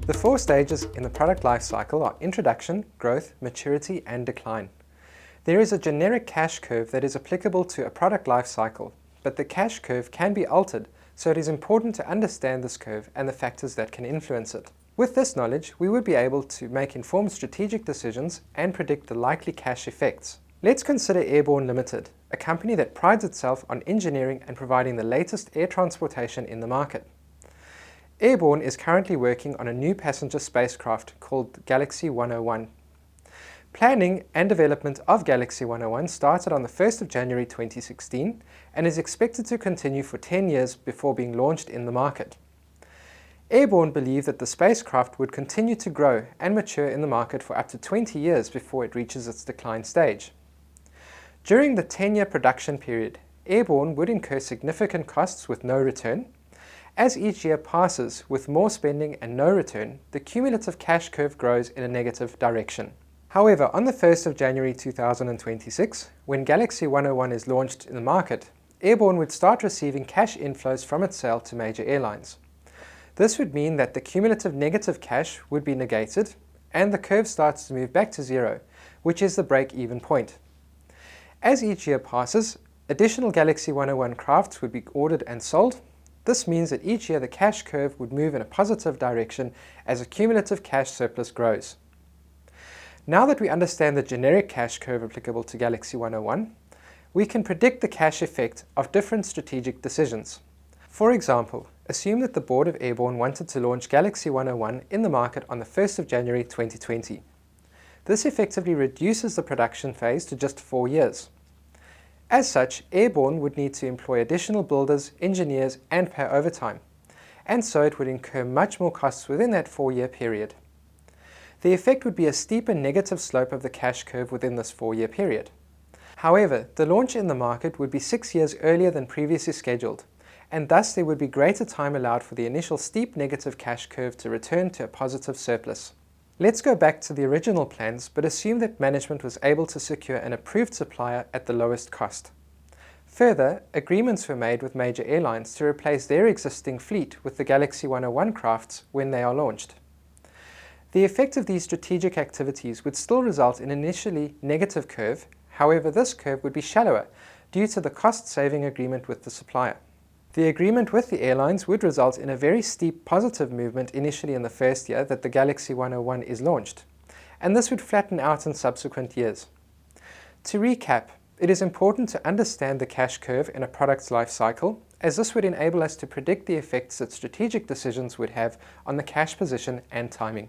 The four stages in the product life cycle are introduction, growth, maturity, and decline. There is a generic cash curve that is applicable to a product life cycle, but the cash curve can be altered, so it is important to understand this curve and the factors that can influence it. With this knowledge, we would be able to make informed strategic decisions and predict the likely cash effects. Let's consider Airborne Limited, a company that prides itself on engineering and providing the latest air transportation in the market. Airborne is currently working on a new passenger spacecraft called Galaxy 101. Planning and development of Galaxy 101 started on the 1st of January 2016 and is expected to continue for 10 years before being launched in the market. Airborne believed that the spacecraft would continue to grow and mature in the market for up to 20 years before it reaches its decline stage. During the 10-year production period, Airborne would incur significant costs with no return. As each year passes with more spending and no return, the cumulative cash curve grows in a negative direction. However, on the 1st of January 2026, when Galaxy 101 is launched in the market, Airborne would start receiving cash inflows from its sale to major airlines. This would mean that the cumulative negative cash would be negated and the curve starts to move back to zero, which is the break-even point. As each year passes, additional Galaxy 101 crafts would be ordered and sold. This means that each year the cash curve would move in a positive direction as a cumulative cash surplus grows. Now that we understand the generic cash curve applicable to Galaxy 101, we can predict the cash effect of different strategic decisions. For example, assume that the board of Airborne wanted to launch Galaxy 101 in the market on the 1st of January 2020. This effectively reduces the production phase to just 4 years. As such, Airborne would need to employ additional builders, engineers, and pay overtime, and so it would incur much more costs within that 4-year period. The effect would be a steeper negative slope of the cash curve within this 4-year period. However, the launch in the market would be 6 years earlier than previously scheduled, and thus there would be greater time allowed for the initial steep negative cash curve to return to a positive surplus. Let's go back to the original plans, but assume that management was able to secure an approved supplier at the lowest cost. Further, agreements were made with major airlines to replace their existing fleet with the Galaxy 101 crafts when they are launched. The effect of these strategic activities would still result in an initially negative curve, however this curve would be shallower due to the cost-saving agreement with the supplier. The agreement with the airlines would result in a very steep positive movement initially in the first year that the Galaxy 101 is launched, and this would flatten out in subsequent years. To recap, it is important to understand the cash curve in a product's life cycle, as this would enable us to predict the effects that strategic decisions would have on the cash position and timing.